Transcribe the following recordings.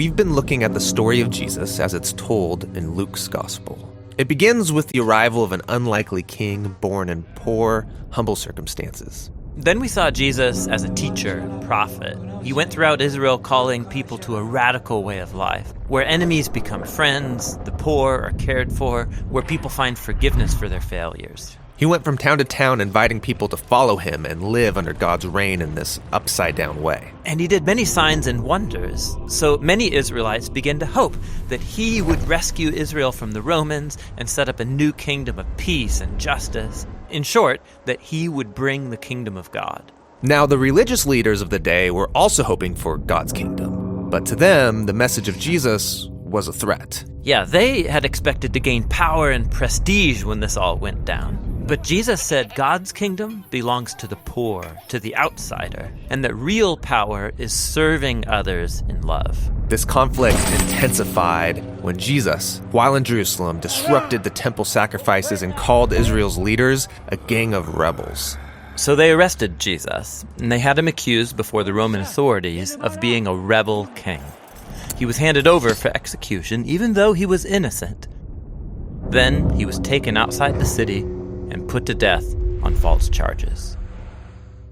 We've been looking at the story of Jesus as it's told in Luke's gospel. It begins with the arrival of an unlikely king born in poor, humble circumstances. Then we saw Jesus as a teacher and prophet. He went throughout Israel calling people to a radical way of life, where enemies become friends, the poor are cared for, where people find forgiveness for their failures. He went from town to town inviting people to follow him and live under God's reign in this upside-down way. And he did many signs and wonders, so many Israelites began to hope that he would rescue Israel from the Romans and set up a new kingdom of peace and justice. In short, that he would bring the kingdom of God. Now, the religious leaders of the day were also hoping for God's kingdom, but to them, the message of Jesus was a threat. Yeah, they had expected to gain power and prestige when this all went down. But Jesus said God's kingdom belongs to the poor, to the outsider, and that real power is serving others in love. This conflict intensified when Jesus, while in Jerusalem, disrupted the temple sacrifices and called Israel's leaders a gang of rebels. So they arrested Jesus, and they had him accused before the Roman authorities of being a rebel king. He was handed over for execution, even though he was innocent. Then he was taken outside the city and put to death on false charges.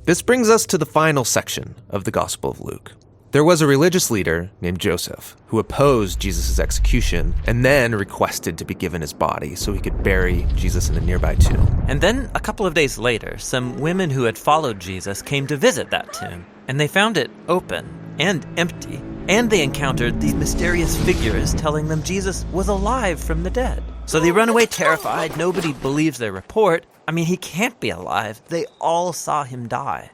This brings us to the final section of the Gospel of Luke. There was a religious leader named Joseph who opposed Jesus' execution and then requested to be given his body so he could bury Jesus in a nearby tomb. And then a couple of days later, some women who had followed Jesus came to visit that tomb, and they found it open and empty. And they encountered these mysterious figures telling them Jesus was alive from the dead. So they run away terrified. Nobody believes their report. I mean, he can't be alive. They all saw him die.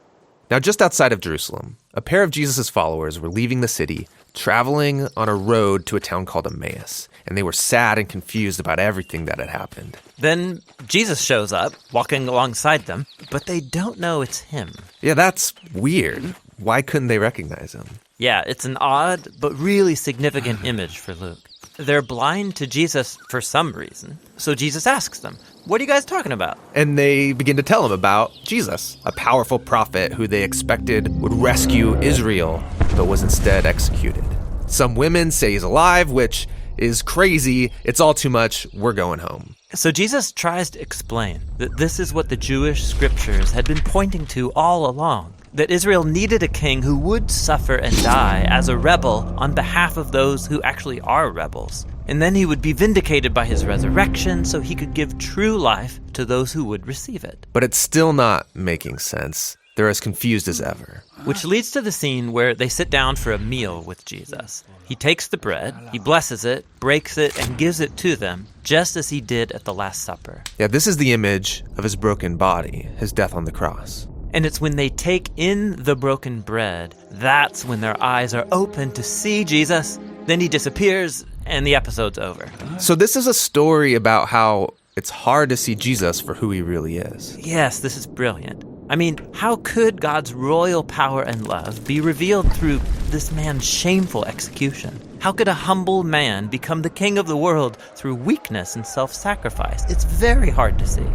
Now, just outside of Jerusalem, a pair of Jesus' followers were leaving the city, traveling on a road to a town called Emmaus, and they were sad and confused about everything that had happened. Then Jesus shows up, walking alongside them, but they don't know it's him. Yeah, that's weird. Why couldn't they recognize him? Yeah, it's an odd but really significant image for Luke. They're blind to Jesus for some reason. So Jesus asks them, "What are you guys talking about?" And they begin to tell him about Jesus, a powerful prophet who they expected would rescue Israel, but was instead executed. Some women say he's alive, which is crazy. It's all too much. We're going home. So Jesus tries to explain that this is what the Jewish scriptures had been pointing to all along. That Israel needed a king who would suffer and die as a rebel on behalf of those who actually are rebels. And then he would be vindicated by his resurrection so he could give true life to those who would receive it. But it's still not making sense. They're as confused as ever. Which leads to the scene where they sit down for a meal with Jesus. He takes the bread, he blesses it, breaks it, and gives it to them, just as he did at the Last Supper. Yeah, this is the image of his broken body, his death on the cross. And it's when they take in the broken bread, that's when their eyes are open to see Jesus. Then he disappears, and the episode's over. So this is a story about how it's hard to see Jesus for who he really is. Yes, this is brilliant. I mean, how could God's royal power and love be revealed through this man's shameful execution? How could a humble man become the king of the world through weakness and self-sacrifice? It's very hard to see.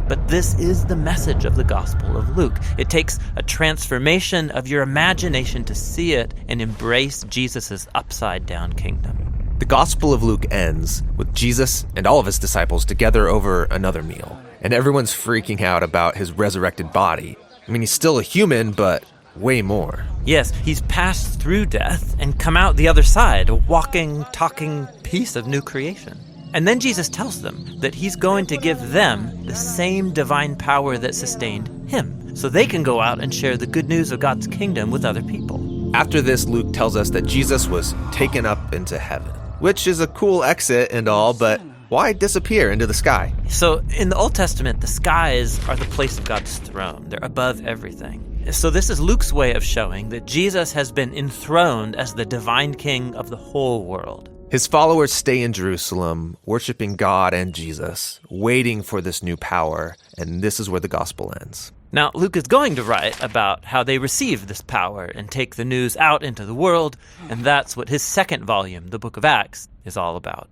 But this is the message of the Gospel of Luke. It takes a transformation of your imagination to see it and embrace Jesus' upside-down kingdom. The Gospel of Luke ends with Jesus and all of his disciples together over another meal. And everyone's freaking out about his resurrected body. I mean, he's still a human, but way more. Yes, he's passed through death and come out the other side, a walking, talking piece of new creation. And then Jesus tells them that he's going to give them the same divine power that sustained him, so they can go out and share the good news of God's kingdom with other people. After this, Luke tells us that Jesus was taken up into heaven, which is a cool exit and all, but why disappear into the sky? So in the Old Testament, the skies are the place of God's throne. They're above everything. So this is Luke's way of showing that Jesus has been enthroned as the divine king of the whole world. His followers stay in Jerusalem, worshiping God and Jesus, waiting for this new power, and this is where the gospel ends. Now, Luke is going to write about how they receive this power and take the news out into the world, and that's what his second volume, the book of Acts, is all about.